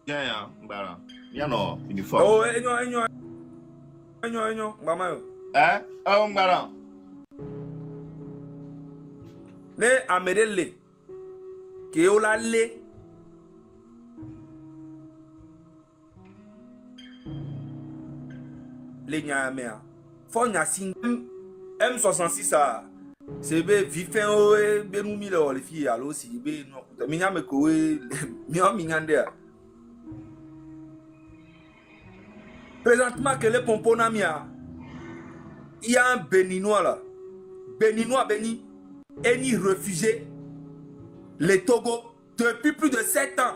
Yeah, Mbara. You know, uniform. Oh, enyo, Mbama. Eh? Oh, Mbara. Ne amedele. Keola le. Les nyamea. Faut nyasing M66 a. C'est be vifin oe benumi le les filles alors si be non. Minyame ko minyande. Présentement que les pomponamia. Il y a un béninois là. Béninois béni. Et ni réfugié. Les Togo depuis plus de 7 ans.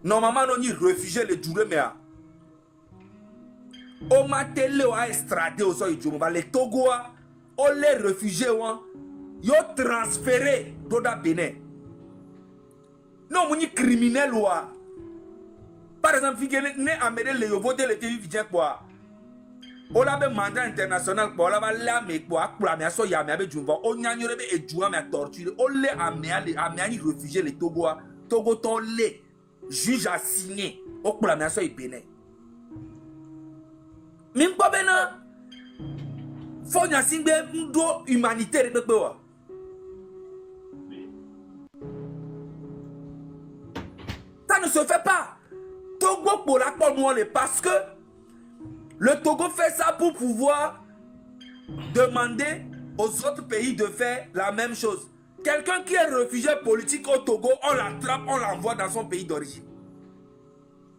Normalement, on y réfugié les Djouréméa. On m'a télé à extrader au sol de les Togo, on les réfugiés, ils ont transféré dans le Bénin. Non, on y criminel. Par exemple, si on a amené les voter les pays quoi. On a un mandat international pour la lame pour la maison ya mais Djouba on y a une et Djouba mais torturé on les amené réfugiés les Togo Togo ton les juge a signé pour la maison et Bénin. Même pas Bénin. Faut y a signé un droit humanitaire de quoi. Ça ne se fait pas. Togo pour la nous parce que le Togo fait ça pour pouvoir demander aux autres pays de faire la même chose. Quelqu'un qui est réfugié politique au Togo, on l'attrape, on l'envoie dans son pays d'origine.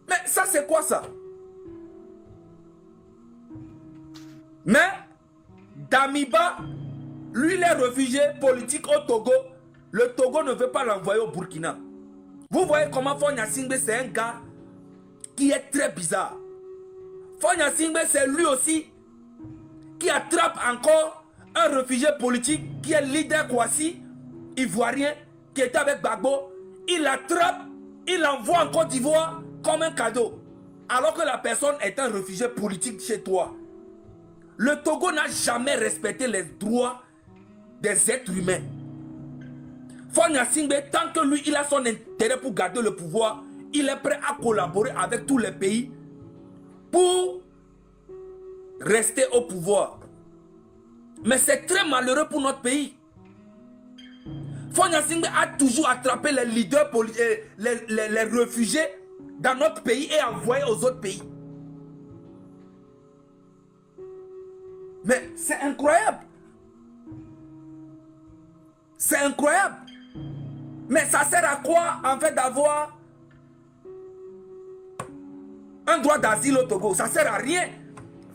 Mais ça, c'est quoi ça? Mais Damiba, lui, il est réfugié politique au Togo. Le Togo ne veut pas l'envoyer au Burkina. Vous voyez comment Fonya Singbe, c'est un gars qui est très bizarre. Fonya Singbe, c'est lui aussi qui attrape encore un réfugié politique qui est leader Kouassi, ivoirien, qui était avec Gbagbo. Il l'attrape, il l'envoie en Côte d'Ivoire comme un cadeau. Alors que la personne est un réfugié politique chez toi. Le Togo n'a jamais respecté les droits des êtres humains. Fonya Singbe, tant que lui, il a son intérêt pour garder le pouvoir, il est prêt à collaborer avec tous les pays pour rester au pouvoir. Mais c'est très malheureux pour notre pays. Fonya Singbe a toujours attrapé les leaders, les réfugiés dans notre pays et envoyé aux autres pays. Mais c'est incroyable. C'est incroyable. Mais ça sert à quoi en fait d'avoir un droit d'asile au Togo? Ça sert à rien.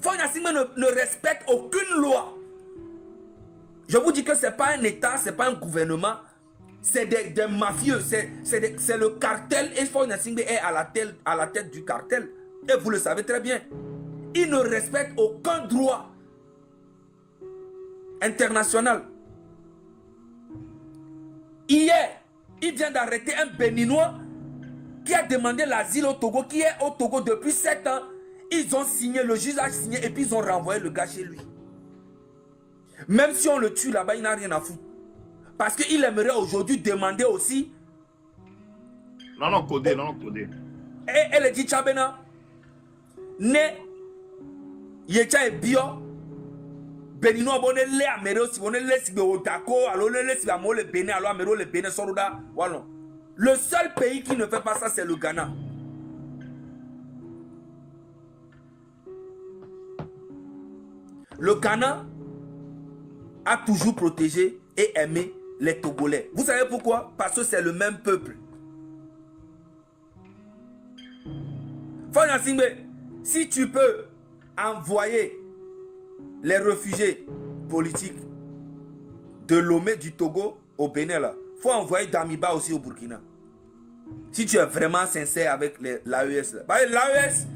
Fonya Singbe ne respecte aucune loi. Je vous dis que ce n'est pas un État, ce n'est pas un gouvernement. C'est des mafieux. C'est le cartel. Et Fonya Singbe est à la tête du cartel. Et vous le savez très bien. Il ne respecte aucun droit international. Hier, il vient d'arrêter un Béninois qui a demandé l'asile au Togo, qui est au Togo depuis 7 ans. Ils ont signé, le juge a signé et puis ils ont renvoyé le gars chez lui. Même si on le tue là-bas, il n'a rien à foutre. Parce qu'il aimerait aujourd'hui demander aussi. Non, codé. Et elle dit Tchabena, ne, Yecha et Bio, Benino abonné les Améro, si on est laissé au Dako, alors le laisse à le Bénin, alors Améro le Bénin, Soroda, voilà. Le seul pays qui ne fait pas ça, c'est le Ghana. Le Ghana a toujours protégé et aimé les Togolais. Vous savez pourquoi? Parce que c'est le même peuple. Fonya Singbe, si tu peux envoyer les réfugiés politiques de Lomé du Togo au Bénin, il faut envoyer Damiba aussi au Burkina. Si tu es vraiment sincère avec l'AES. L'AES,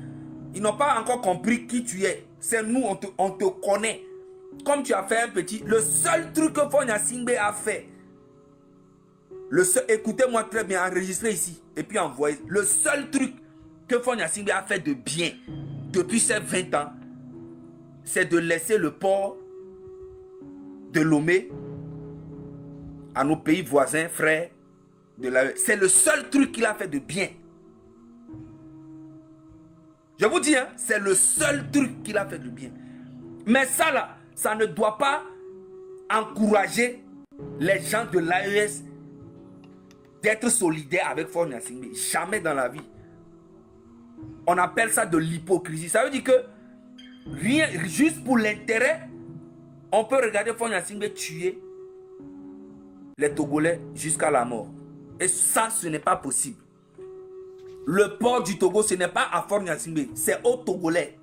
ils n'ont pas encore compris qui tu es. C'est nous, on te connaît. Comme tu as fait un petit... Le seul truc que Fonya Singbe a fait, écoutez-moi très bien, enregistrez ici et puis envoyez. Le seul truc que Faure Gnassingbé a fait de bien depuis ces 20 ans, c'est de laisser le port de Lomé à nos pays voisins, frères. C'est le seul truc qu'il a fait de bien. Je vous dis, hein, c'est le seul truc qu'il a fait de bien. Mais ça là, ça ne doit pas encourager les gens de l'AES d'être solidaires avec Faure Gnassingbé. Jamais dans la vie. On appelle ça de l'hypocrisie. Ça veut dire que rien, juste pour l'intérêt, on peut regarder Faure Gnassingbé tuer les Togolais jusqu'à la mort. Et ça, ce n'est pas possible. Le port du Togo, ce n'est pas à Faure Gnassingbé, c'est aux Togolais.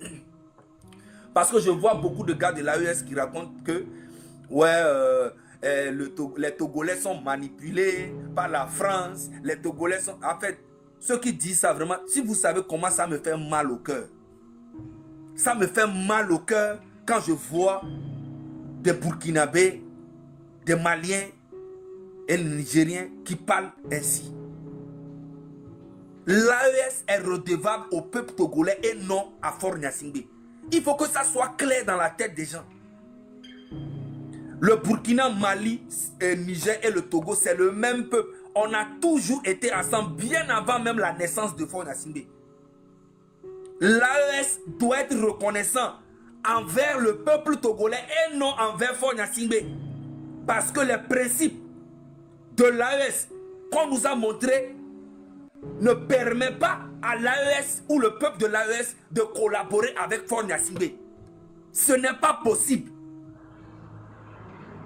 Parce que je vois beaucoup de gars de l'AES qui racontent que ouais, les Togolais sont manipulés par la France. Les Togolais sont... En fait, ceux qui disent ça vraiment, si vous savez comment ça me fait mal au cœur. Ça me fait mal au cœur quand je vois des Burkinabés, des Maliens et des Nigériens qui parlent ainsi. L'AES est redevable au peuple togolais et non à Faure Gnassingbé. Il faut que ça soit clair dans la tête des gens. Le Burkina, Mali, Niger et le Togo, c'est le même peuple. On a toujours été ensemble, bien avant même la naissance de Faure Gnassingbé. L'AES doit être reconnaissant envers le peuple togolais et non envers Faure Gnassingbé. Parce que les principes de l'AES qu'on nous a montrés ne permet pas à l'AES ou le peuple de l'AES de collaborer avec Faure Gnassingbé. Ce n'est pas possible.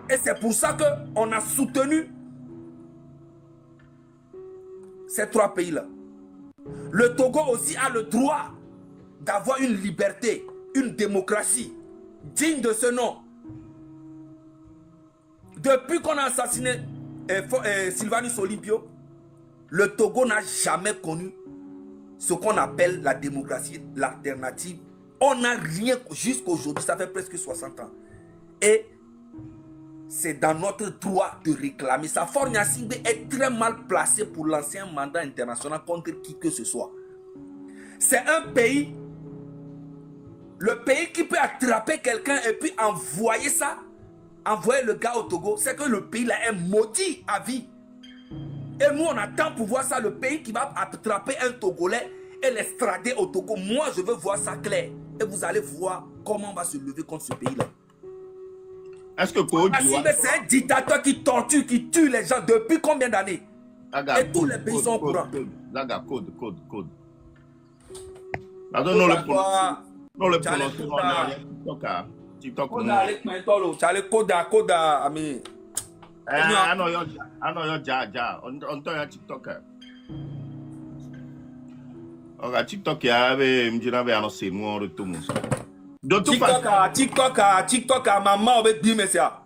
Et c'est pour ça qu'on a soutenu ces trois pays-là. Le Togo aussi a le droit d'avoir une liberté, une démocratie digne de ce nom. Depuis qu'on a assassiné Sylvanus Olympio, le Togo n'a jamais connu ce qu'on appelle la démocratie, l'alternative. On n'a rien jusqu'à aujourd'hui, ça fait presque 60 ans. Et c'est dans notre droit de réclamer ça. Faure Gnassingbé est très mal placé pour lancer un mandat international contre qui que ce soit. C'est un pays, le pays qui peut attraper quelqu'un et puis envoyer ça, envoyer le gars au Togo, c'est que le pays là est maudit à vie. Et nous, on attend pour voir ça, le pays qui va attraper un Togolais et l'extrader au Togo. Moi, je veux voir ça clair. Et vous allez voir comment on va se lever contre ce pays-là. Est-ce que c'est un dictateur qui torture, qui tue les gens depuis combien d'années? Et tous les pays sont au courant. Code. Non, le prononcement. TikTok. TikTok TikTok maman avec Bimesia.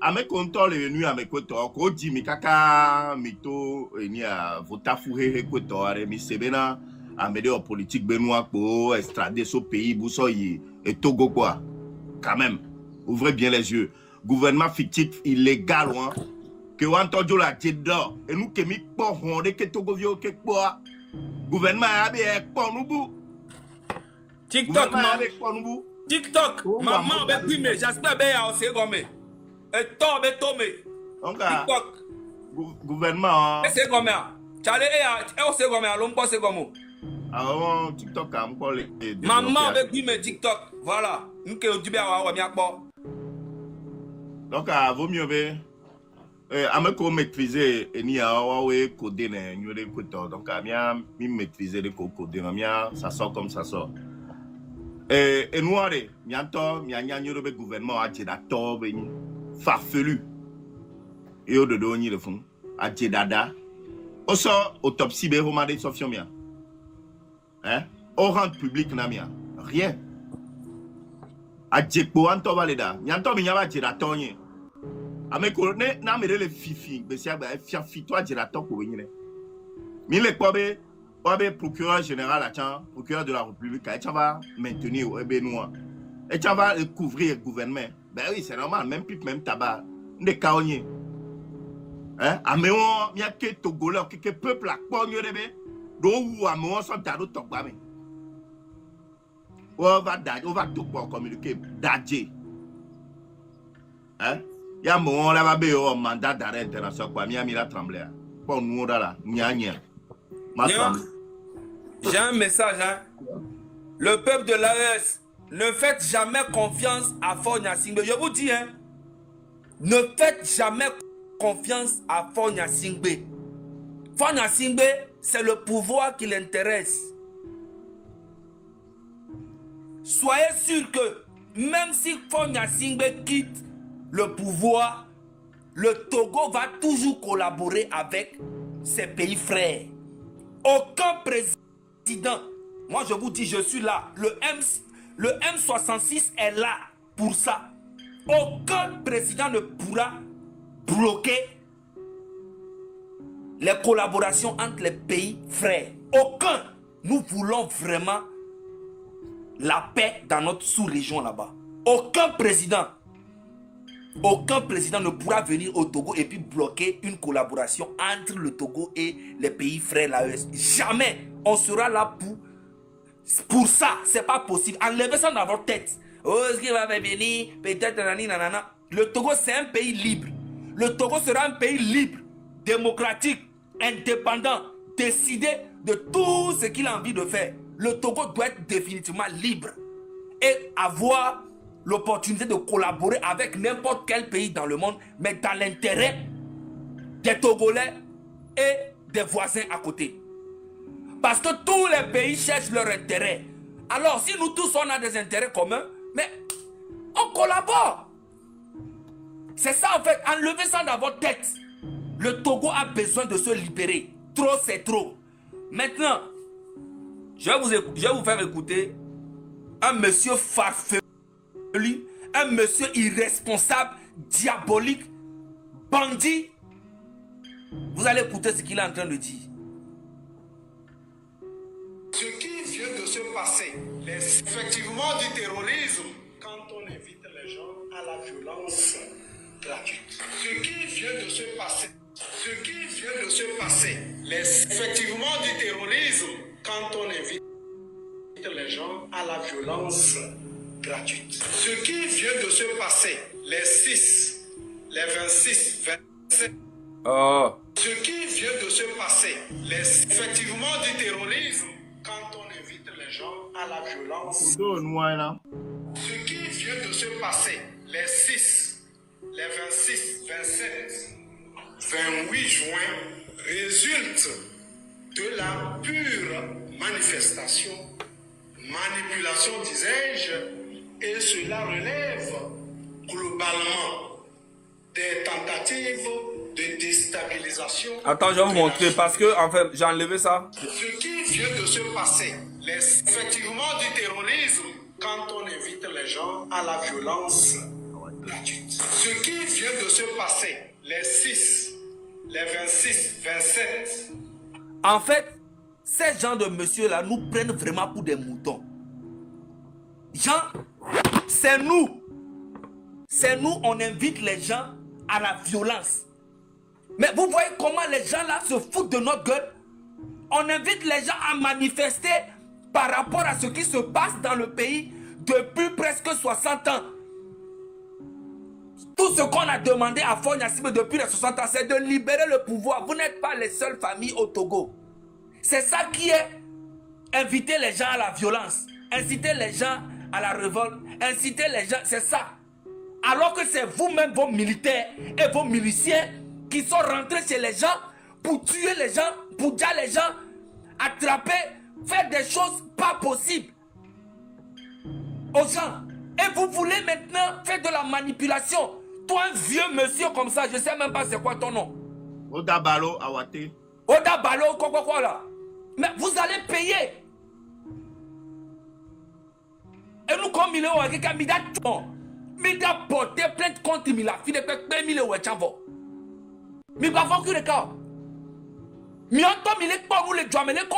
Ame contrôle venu ame koto ko di mi kaka mito enia vota fuhe koto are mi sebena amede o politique benoît pour extrader ce pays bousoyi et Togo quoi. Quand même, ouvrez bien les yeux. Gouvernement fictif illégal hein. Que wantojo la jedo et nous que mi po honde que Togo vio que quoi. Gouvernement abe ko nubu. TikTok TikTok maman be Bime j'espère be ya o se gome. Et toi, TikTok. Gouvernement. C'est comme ça. Chale c'est comme ça. L'homme c'est comme ça. TikTok a encore les. Maman avec lui mais TikTok. Voilà. Nous que du bien à bien bon. Donc vaut mieux be. Ameko maîtriser ni a ouais coder ne nyore koto. Donc amia mi maîtriser le coder amia ça sort comme ça sort. Et nous allez bientôt mianya nyore be gouvernement a jedato be ni. Farfelu et au dodo ni le fond à dada au sort autopsie be romade sofiomia hein au rang public na mia rien a djekpo anto valeda nyanto mi nyaba djerato ni ameko ne na mere le fifi be sia ba fiafi toi djerato ko wenye mi le pobe obe procureur général attend procureur de la République a va maintenir au Benoît et tu vas couvrir le gouvernement. Ben oui, c'est normal, même pipe, même tabac. Des caoniers. Hein? Améon, il y a que Togolais, que peuple à Pogno, où à mon son taro tokbami. On va tout pour communiquer. Dadje. Hein? Il y a mon là un mandat d'arrêt international quoi. Miami la tremblé. Pour nous là, nya. J'ai un message, hein. Le peuple de l'AES, ne faites jamais confiance à Fonya Singbe. Je vous dis, hein. Ne faites jamais confiance à Fonya Singbe. Fonya Singbe, c'est le pouvoir qui l'intéresse. Soyez sûr que même si Fonya Singbe quitte le pouvoir, le Togo va toujours collaborer avec ses pays frères. Aucun président, moi je vous dis, je suis là, le M66 est là pour ça. Aucun président ne pourra bloquer les collaborations entre les pays frères. Aucun. Nous voulons vraiment la paix dans notre sous-région là-bas. Aucun président ne pourra venir au Togo et puis bloquer une collaboration entre le Togo et les pays frères l'AES. Jamais. On sera là pour ça. C'est pas possible. Enlevez ça dans votre tête. Oh, est-ce qu'il va venir? Peut-être nanana. Le Togo, c'est un pays libre. Le Togo sera un pays libre, démocratique, indépendant, décidé de tout ce qu'il a envie de faire. Le Togo doit être définitivement libre et avoir l'opportunité de collaborer avec n'importe quel pays dans le monde, mais dans l'intérêt des Togolais et des voisins à côté. Parce que tous les pays cherchent leur intérêt. Alors, si nous tous on a des intérêts communs, mais on collabore. C'est ça en fait, enlevez ça dans votre tête. Le Togo a besoin de se libérer. Trop, c'est trop. Maintenant, je vais vous faire écouter un monsieur farfelu, un monsieur irresponsable, diabolique, bandit. Vous allez écouter ce qu'il est en train de dire. Ce qui vient de se passer, effectivement du terrorisme, quand on invite les gens à la violence gratuite. Ce qui vient de se passer, effectivement du terrorisme, quand on invite les gens à la violence gratuite. Ce qui vient de se passer, les 6, les 26, 27. Oh. Ce qui vient de se passer, effectivement du terrorisme, quand on invite les gens à la violence. Ce qui vient de se passer, les 6, les 26, 27, 28 juin, résulte de la pure manifestation, manipulation, disais-je, et cela relève globalement des tentatives de déstabilisation. Attends, je vais vous montrer parce que en fait, j'ai enlevé ça. Ce qui vient de se passer, effectivement du terrorisme, quand on invite les gens à la violence gratuite. Ce qui vient de se passer, les 6, les 26, 27. En fait, ces gens de monsieur-là nous prennent vraiment pour des moutons. Gens, c'est nous. C'est nous, on invite les gens à la violence. Mais vous voyez comment les gens là se foutent de notre gueule. On invite les gens à manifester par rapport à ce qui se passe dans le pays depuis presque 60 ans. Tout ce qu'on a demandé à Fonya Singbe depuis les 60 ans, c'est de libérer le pouvoir. Vous n'êtes pas les seules familles au Togo. C'est ça qui est inviter les gens à la violence, inciter les gens à la révolte, inciter les gens, c'est ça. Alors que c'est vous-même, vos militaires et vos miliciens qui sont rentrés chez les gens pour tuer les gens, pour dire les gens, attraper, faire des choses pas possibles aux gens. Et vous voulez maintenant faire de la manipulation. Toi, un vieux monsieur comme ça, je ne sais même pas c'est quoi ton nom. Oda Balo Awate. Oda Balo, quoi là. Mais vous allez payer. Et nous, comme il est au Agika, il a porté plainte contre lui. Il a fait des plaintes, il est au Chavo. Mais il va faire que le cas. Mais en temps, il est pas où les gens, mais les